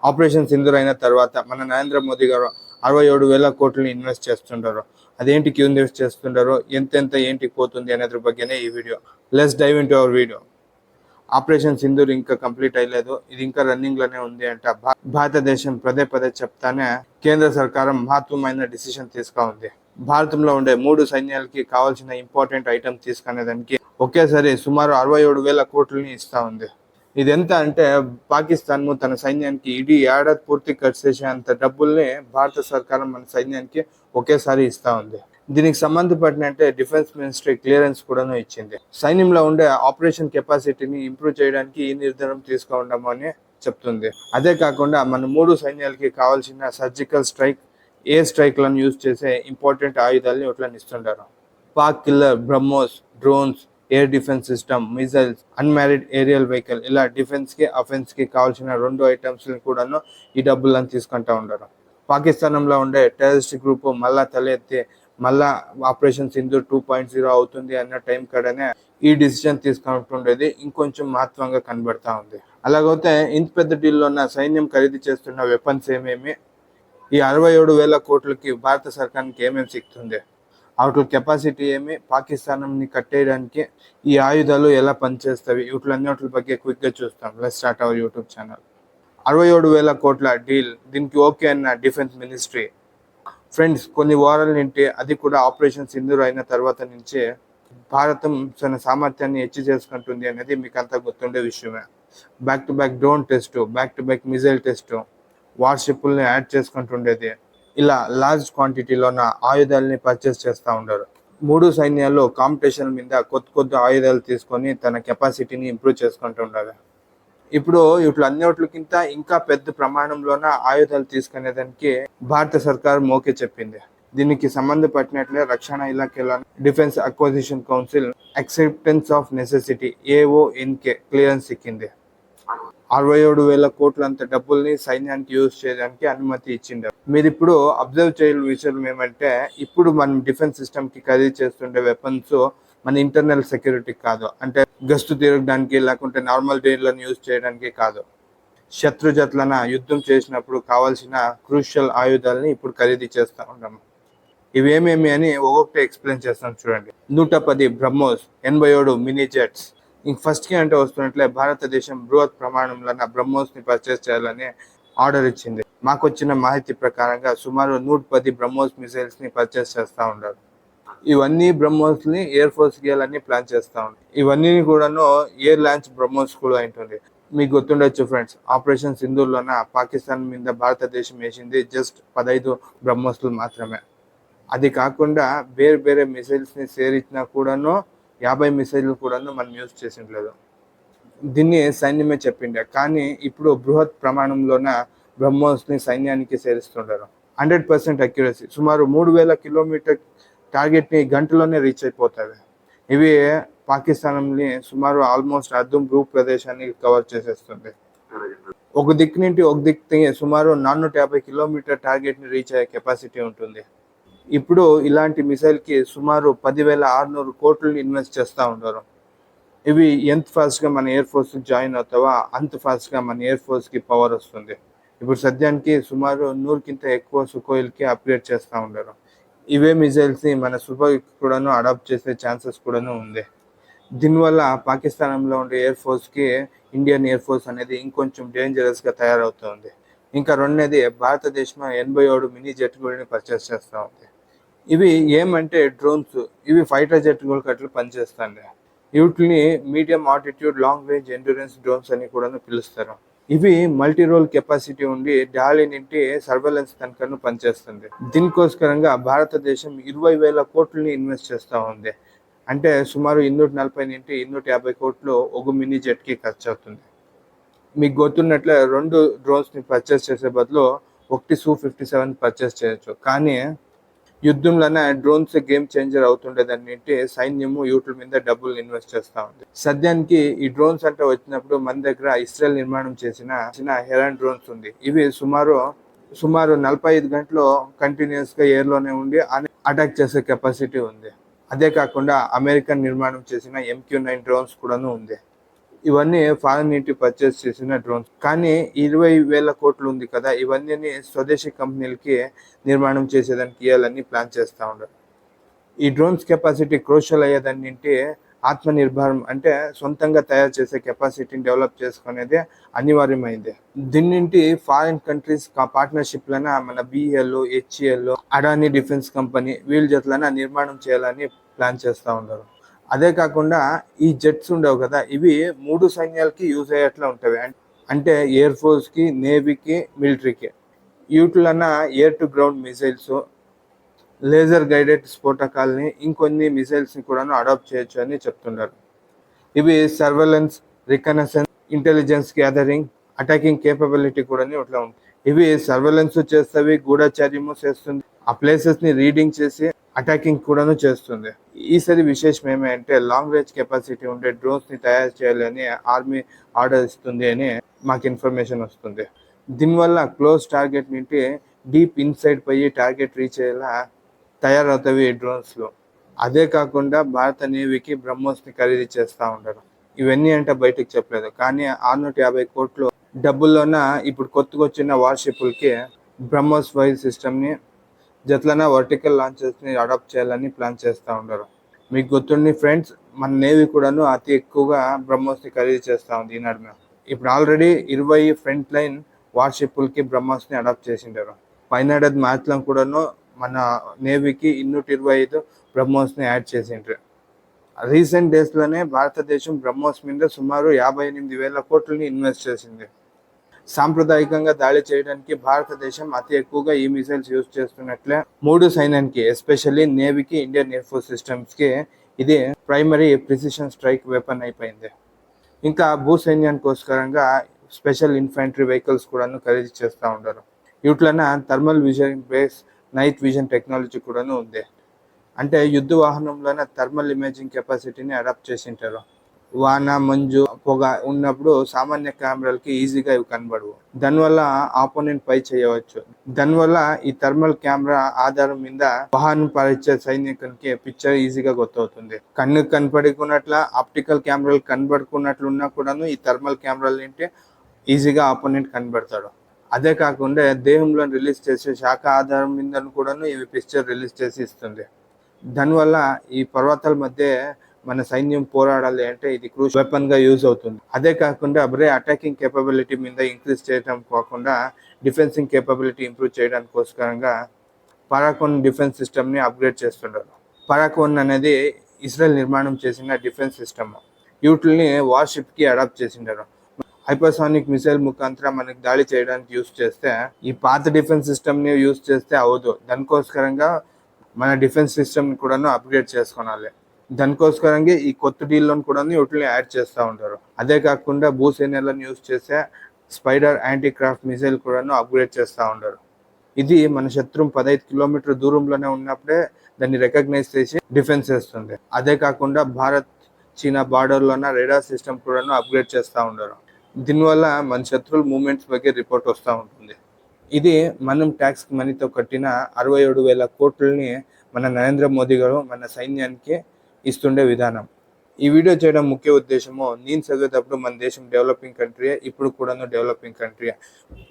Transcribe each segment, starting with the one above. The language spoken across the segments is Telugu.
ఆపరేషన్ సింధూర్ అయిన తర్వాత మన నరేంద్ర మోదీ గారు 67,000 కోట్లని ఇన్వెస్ట్ చేస్తుంటారు. అదేంటికి ఇన్వెస్ట్ చేస్తుంటారో ఎంతెంత ఏంటికి పోతుంది అనేది బగ్గనే ఈ వీడియో. Let's dive into our video. Operation Sindoor ఇంకా కంప్లీట్ అయ్యలేదు, ఇది ఇంకా రన్నింగ్ లోనే ఉంది అంట. భారతదేశం పదే పదే చెప్తానే కేంద్ర సర్కారం మహత్వమైన డిసిషన్ తీసుకా ఉంది. భారతంలో ఉండే 3 సైన్యాలకి కావాల్సిన ఇంపార్టెంట్ ఐటమ్ తీసుకునేదానికి ఒకేసారి సుమారు 67,000 కోట్లని ఇస్తా ఉంది. ఇదెంత అంటే పాకిస్తాన్ తన సైన్యానికి ఇడీ ఏడాది పూర్తి ఖర్చు చేసే అంత డబ్బుల్ని భారత సర్కారం మన సైన్యానికి ఒకేసారి ఇస్తా ఉంది. దీనికి సంబంధపడిన డిఫెన్స్ మినిస్ట్రీ క్లియరెన్స్ కూడాను ఇచ్చింది. సైన్యంలో ఉండే ఆపరేషన్ కెపాసిటీని ఇంప్రూవ్ చేయడానికి ఈ నిర్ధారం తీసుకోవడం అని చెప్తుంది. అదే కాకుండా మన 3 సైన్యాలకి కావాల్సిన సర్జికల్ స్ట్రైక్, ఎయిర్ స్ట్రైక్లను యూజ్ చేసే ఇంపార్టెంట్ ఆయుధాలని ఇట్లా ఇస్తుంటారు. Pak killer, BrahMos, drones, air defence system, missiles, unmanned aerial vehicle, ఇలా డిఫెన్స్ కి అఫెన్స్ కి కావాల్సిన 2 ఐటమ్స్ కూడాను ఈ డబ్బులను తీసుకుంటా ఉంటారు. పాకిస్తానంలో ఉండే టెర్రరిస్ట్ గ్రూప్ మళ్ళా తలెత్తి మళ్ళా ఆపరేషన్ సింధూర్ 2.0 అవుతుంది అన్న టైం కడనే ఈ డిసిజన్ తీసుకుంటుండేది ఇంకొంచెం మహత్వంగా కనబడతా ఉంది. అలాగైతే ఇంత పెద్ద డీల్లో ఉన్న సైన్యం ఖరీదు చేస్తున్న వెపన్స్ ఏమేమి, ఈ 67,000 కోట్లకి భారత సర్కారానికి ఏమేమి సిక్తుంది, వాటి కెపాసిటీ ఏమి, పాకిస్తాన్ని కట్టేయడానికి ఈ ఆయుధాలు ఎలా పనిచేస్తాయి, వీటిలన్నిటి ಬಗ್ಗೆ క్విక్గా చూస్తాం. Let's start our YouTube channel. 67,000 కోట్ల డీల్, దీనికి ఓకే అన్న డిఫెన్స్ మినిస్ట్రీ. ఫ్రెండ్స్, కొన్ని వారాల నుండి, అది కూడా ఆపరేషన్ సింధూర్ అయిన తర్వాత నుంచే భారతం తన సామర్థ్యాన్ని హెచ్చు చేసుకుంటుంది అనేది మీకు అంతా గుర్తుండే విషయమే. Back to back drone test, back to back missile test, వార్షిప్ని యాడ్ చేసుకుంటుండేది. ఇలా లార్జ్ క్వాంటిటీలోన ఆయుధాలని పర్చేస్ చేస్తూ ఉంటారు. 3 సైన్యాల్లో కాంపిటీషన్ మీద కొత్త ఆయుధాలు తీసుకొని తన కెపాసిటీని ఇంప్రూవ్ చేసుకుంటూ ఉండాలి. ఇప్పుడు వీటిలన్నిటికింత ఇంకా పెద్ద ప్రమాణంలోన ఆయుధాలు తీసుకునేదానికి భారత సర్కార్ మోకే చెప్పింది. దీనికి సంబంధపట్టినట్లే రక్షణ ఇలాఖేలో defence acquisition council acceptance of necessity AONK clearance ఇచ్చింది. 67,000 కోట్లంత డబ్బుల్ని సైన్యానికి యూజ్ చేయడానికి అనుమతి ఇచ్చింది. మీరు ఇప్పుడు అబ్జర్వ్ చేయాల్సిన విషయం ఏమంటే, ఇప్పుడు మనం డిఫెన్స్ సిస్టమ్ కి ఖరీదు చేస్తుండే వెపన్స్ మన ఇంటర్నల్ సెక్యూరిటీ కాదు, అంటే గస్తు తిరగడానికి లేకుంటే నార్మల్ డేలను యూజ్ చేయడానికి కాదు. శత్రు జట్లన యుద్ధం చేసినప్పుడు కావాల్సిన క్రూషియల్ ఆయుధాలని ఇప్పుడు ఖరీదు చేస్తూ ఉంటాము. ఇవేమేమి అని ఒక్కొక్కటి ఎక్స్ప్లెయిన్ చేస్తాం చూడండి. 110 బ్రహ్మోస్, 87 మినీ జెట్స్. ఇంక ఫస్ట్ కి అంటే వస్తున్నట్లే భారతదేశం బృహత్ ప్రమాణంలో బ్రహ్మోస్ ని పర్చేస్ చేయాలని ఆర్డర్ ఇచ్చింది. మాకు వచ్చిన మాహితి ప్రకారంగా సుమారు 110 బ్రహ్మోస్ మిసైల్స్ ని పర్చేస్ చేస్తూ ఉంటారు. ఇవన్నీ బ్రహ్మోస్ ని ఎయిర్ ఫోర్స్ గేయాలని ప్లాన్ చేస్తూ ఉంటారు. ఇవన్నీ కూడాను ఎయిర్ లాంచ్ బ్రహ్మోస్ కూడా ఉంటుంది. మీకు గుర్తుండొచ్చు ఫ్రెండ్స్, ఆపరేషన్ సింధూర్ లోన పాకిస్తాన్ మీద భారతదేశం వేసింది జస్ట్ 15 బ్రహ్మోస్లు మాత్రమే. అది కాకుండా వేరే మిసైల్స్ ని సేరించినా కూడాను 50 మిసైల్లు కూడాను మనం యూజ్ చేసిండలేదు. దీన్ని సైన్యమే చెప్పిండే. కానీ ఇప్పుడు బృహత్ ప్రమాణంలోన బ్రహ్మోస్ ని సైన్యానికి సేరిస్తుంటారు. 100% అక్యురసీ, సుమారు 3,000 కిలోమీటర్ టార్గెట్ ని గంటలోనే రీచ్ అయిపోతాయి. ఇవి పాకిస్తాన్ని సుమారు ఆల్మోస్ట్ అర్ధం భూ ప్రదేశాన్ని కవర్ చేసేస్తుంది. ఒక దిక్కు నుండి ఒక దిక్కు సుమారు 450 కిలోమీటర్ టార్గెట్ ని రీచ్ అయ్యే కెపాసిటీ ఉంటుంది. ఇప్పుడు ఇలాంటి మిసైల్ కి సుమారు 10,600 కోట్లు ఇన్వెస్ట్ చేస్తూ ఉంటారు. ఇవి ఎంత ఫాస్ట్ గా మన ఎయిర్ ఫోర్స్ జాయిన్ అవుతావా అంత ఫాస్ట్ గా మన ఎయిర్ ఫోర్స్ కి పవర్ వస్తుంది. ఇప్పుడు సద్యానికి సుమారు 100కింత ఎక్కువ సుకోయిల్కి అప్గ్రేడ్ చేస్తూ ఉంటారు. ఇవే మిసైల్స్ ని మన సుఖోయ్ కూడాను అడాప్ట్ చేసే ఛాన్సెస్ కూడాను ఉంది. దీనివల్ల పాకిస్తాన్లో ఉండే ఎయిర్ ఫోర్స్ కి ఇండియన్ ఎయిర్ ఫోర్స్ అనేది ఇంకొంచెం డేంజరస్ గా తయారవుతుంది. ఇంకా రెండోది, భారతదేశం 87 మినీ జెట్లని పర్చేస్ చేస్తూ ఉంది. ఇవి ఏమంటే డ్రోన్స్, ఇవి ఫైటర్ జెట్ అట్లా పనిచేస్తాయి. వీటిని medium altitude long range endurance drones అని కూడా పిలుస్తారు. ఇవి మల్టీ రోల్ కెపాసిటీ ఉండి డాలీ నుండి సర్వేలెన్స్ తనకను పనిచేస్తుంది. దీనికోసరంగా భారతదేశం 20,000 కోట్లని ఇన్వెస్ట్ చేస్తూ ఉంది. అంటే సుమారు 240 నుండి 250 కోట్లు ఒక మినీ జెట్ కి ఖర్చు అవుతుంది. మీకు గుర్తున్నట్లే 2 డ్రోన్స్ ని పర్చేస్ చేసే బదులు ఒకటి Su-57 పర్చేస్ చేయొచ్చు. కానీ యుద్ధంలోనే డ్రోన్స్ గేమ్ చేంజర్ అవుతుండేదాన్ని సైన్యము వీటి మీద డబ్బులు ఇన్వెస్ట్ చేస్తూ ఉంది. సద్యానికి ఈ డ్రోన్స్ అంటే వచ్చినప్పుడు మన దగ్గర ఇస్రాయల్ నిర్మాణం చేసిన హెరాన్ డ్రోన్స్ ఉంది. ఇవి సుమారు 45 గంటలు కంటిన్యూస్ గా ఎయిర్ లోనే ఉండి అటాక్ చేసే కెపాసిటీ ఉంది. అదే కాకుండా అమెరికన్ నిర్మాణం చేసిన MQ-9 డ్రోన్స్ కూడాను ఉంది. ఇవన్నీ ఫారెన్ నుండి పర్చేస్ చేసిన డ్రోన్స్. కానీ 20,000 కోట్లు ఉంది కదా, ఇవన్నీ స్వదేశీ కంపెనీలకి నిర్మాణం చేసేదానికి ఇవ్వాలని ప్లాన్ చేస్తూ ఉన్నారు. ఈ డ్రోన్స్ కెపాసిటీ క్రూషియల్ అయ్యేదాన్నింటి ఆత్మనిర్భరం అంటే సొంతంగా తయారు చేసే కెపాసిటీని డెవలప్ చేసుకునేది అనివార్యమైంది. దీన్నింటి ఫారిన్ కంట్రీస్ పార్ట్నర్షిప్లన మన BL, HAL, Adani defence company వీళ్ళ జట్లన నిర్మాణం చేయాలని ప్లాన్ చేస్తూ ఉన్నారు. అదే కాకుండా ఈ జెట్స్ ఉండవు కదా, ఇవి 3 సైన్యాలకి యూజ్ అయ్యేట్లా ఉంటాయి. అంటే ఎయిర్ ఫోర్స్కి, నేవీకి, మిలిటరీకి. వీటిలన air to ground missiles, laser guided స్ఫోటకాలని, ఇంకొన్ని మిసైల్స్ని కూడా అడాప్ట్ చేయొచ్చు అని చెప్తున్నారు. ఇవి surveillance, reconnaissance, intelligence gathering, attacking capability కూడా ఇట్లా ఉంటుంది. ఇవి సర్వేలెన్స్ చేస్తవి, గూఢచార్యము చేస్తుంది, ఆ ప్లేసెస్ని రీడింగ్ చేసి అటాకింగ్ కూడాను చేస్తుంది. ఈసారి విశేషం ఏమంటే లాంగ్ రేంజ్ కెపాసిటీ ఉండే డ్రోన్స్ని తయారు చేయాలని ఆర్మీ ఆర్డర్ ఇస్తుంది అని మాకు ఇన్ఫర్మేషన్ వస్తుంది. దీనివల్ల క్లోజ్ టార్గెట్ నుండి డీప్ ఇన్సైడ్ పోయి టార్గెట్ రీచ్ అయ్యేలా తయారవుతాయి ఈ డ్రోన్స్లో. అదే కాకుండా భారత నేవీకి బ్రహ్మోస్ని ఖరీదు చేస్తూ ఉంటారు. ఇవన్నీ అంటే బయటకు చెప్పలేదు, కానీ 650 కోట్లు డబ్బుల్లోన ఇప్పుడు కొత్తగా వచ్చిన వార్షిప్లకి బ్రహ్మోస్ 5 సిస్టమ్ని జట్లన వర్టికల్ లాంచెస్ని అడాప్ట్ చేయాలని ప్లాన్ చేస్తూ ఉంటారు. మీకు గుర్తుండి ఫ్రెండ్స్, మన నేవీ కూడాను అతి ఎక్కువగా బ్రహ్మోస్ని ఖరీదు చేస్తూ ఉంది ఈనాడు. ఇప్పుడు ఆల్రెడీ 20 ఫ్రంట్ లైన్ వార్షిప్లకి బ్రహ్మోస్ని అడాప్ట్ చేసింటారు. పైన మ్యాచ్లో కూడాను మన నేవీకి 225 బ్రహ్మోస్ని యాడ్ చేసిండ్రు. రీసెంట్ డేస్లోనే భారతదేశం బ్రహ్మోస్ మీద సుమారు 58,000 కోట్లని ఇన్వెస్ట్ చేసింది. సాంప్రదాయకంగా దాడి చేయడానికి భారతదేశం అతి ఎక్కువగా ఈ మిసైల్స్ యూజ్ చేస్తున్నట్లే 3 సైన్యానికి, ఎస్పెషల్లీ నేవీకి, ఇండియన్ ఎయిర్ ఫోర్స్ సిస్టమ్స్కి ఇది ప్రైమరీ ప్రిసిషన్ స్ట్రైక్ వెపన్ అయిపోయింది. ఇంకా భూ సైన్యానికోస్కరంగా స్పెషల్ ఇన్ఫంట్రీ వెహికల్స్ కూడాను ఖరీదు చేస్తూ ఉంటారు. వీటిలోన thermal vision base night vision technology కూడాను ఉంది. అంటే యుద్ధ వాహనంలోనే థర్మల్ ఇమేజింగ్ కెపాసిటీని అడాప్ట్ చేసింటారు. వాన, మంజు, పొగ ఉన్నప్పుడు సామాన్య కెమెరాలకి ఈజీగా ఇవి కనబడవు. దానివల్ల ఆపోనెంట్ పై చేయవచ్చు. దానివల్ల ఈ థర్మల్ కెమెరా ఆధారం మీద వాహనం పరిచే సైనికునికి పిక్చర్ ఈజీగా గుర్తవుతుంది. కన్నుకు కనపడుకున్నట్ల ఆప్టికల్ కెమెరాలు కనబడుకున్నట్లు ఉన్నా కూడాను ఈ థర్మల్ కెమెరాలు ఏంటి ఈజీగా ఆపోనెంట్ కనబడతాడు. అదే కాకుండా దేహంలో రిలీజ్ చేసే శాఖ ఆధారం మీద కూడాను ఇవి పిక్చర్ రిలీజ్ చేసి ఇస్తుంది. దానివల్ల ఈ పర్వతాల మధ్య మన సైన్యం పోరాడాలి అంటే ఇది క్రూషియల్ వెపన్ గా యూజ్ అవుతుంది. అదే కాకుండా అబ్రే అటాకింగ్ కేపబిలిటీ మీద ఇంక్రీజ్ చేయడం కాకుండా డిఫెన్సింగ్ కేపబిలిటీ ఇంప్రూవ్ చేయడానికోసరంగా పరాకోన్ డిఫెన్స్ సిస్టమ్ని అప్గ్రేడ్ చేస్తున్నారు. పరాకోన్ అనేది ఇజ్రాయెల్ నిర్మాణం చేసిన డిఫెన్స్ సిస్టమ్. వీటిని వార్షిప్కి అడాప్ట్ చేసిండారు. హైపర్సానిక్ మిసైల్ ముఖాంతరం మనకి దాడి చేయడానికి యూజ్ చేస్తే ఈ పాత డిఫెన్స్ సిస్టమ్ని యూజ్ చేస్తే అవ్వదు. దానికోసరంగా మన డిఫెన్స్ సిస్టమ్ని కూడాను అప్గ్రేడ్ చేసుకోవాలి. దానికోసరంగా ఈ కొత్త డీల్లోని కూడా వీటిని యాడ్ చేస్తూ ఉంటారు. అదే కాకుండా భూసేనలను యూజ్ చేసే స్పైడర్ యాంటీ క్రాఫ్ట్ మిసైల్ కూడాను అప్గ్రేడ్ చేస్తూ ఉంటారు. ఇది మన శత్రువు 15 కిలోమీటర్ దూరంలోనే ఉన్నప్పుడే దాన్ని రికగ్నైజ్ చేసి డిఫెన్స్ చేస్తుంది. అదే కాకుండా భారత్ చీనా బార్డర్లోన రేడార్ సిస్టమ్ కూడాను అప్గ్రేడ్ చేస్తూ ఉంటారు. దీనివల్ల మన శత్రువుల మూమెంట్స్ ಬಗ್ಗೆ రిపోర్ట్ వస్తూ ఉంటుంది. ఇది మనం ట్యాక్స్ మనీతో కట్టిన 67,000 కోట్లని మన నరేంద్ర మోదీ గారు మన సైన్యానికి ఇస్తుండే విధానం. ఈ వీడియో చేయడం ముఖ్య ఉద్దేశము, నేను చదివేటప్పుడు మన దేశం డెవలపింగ్ కంట్రీ, ఇప్పుడు కూడాను డెవలపింగ్ కంట్రీ.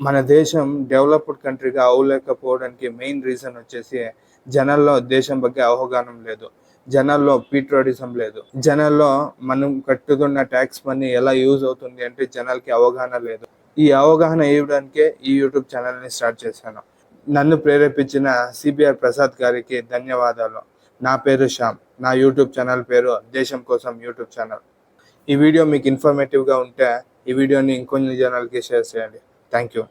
మన దేశం డెవలప్డ్ కంట్రీగా అవ్వలేకపోవడానికి మెయిన్ రీజన్ వచ్చేసి జనాల్లో దేశం ಬಗ್ಗೆ అవగాహన లేదు, జనాల్లో పీట్రోడిజం లేదు, జనాల్లో మనం కట్టుకున్న ట్యాక్స్ మనీ ఎలా యూజ్ అవుతుంది అంటే జనాలకి అవగాహన లేదు. ఈ అవగాహన ఇవ్వడానికే ఈ యూట్యూబ్ ఛానల్ని స్టార్ట్ చేశాను. నన్ను ప్రేరేపించిన సిబిఆర్ ప్రసాద్ గారికి ధన్యవాదాలు. నా పేరు శ్యామ్. నా యూట్యూబ్ ఛానల్ పేరు దేశం కోసం యూట్యూబ్ ఛానల్. ఈ వీడియో మీకు ఇన్ఫర్మేటివ్గా ఉంటే ఈ వీడియోని ఇంకొన్ని జనాలకి షేర్ చేయండి. Thank you.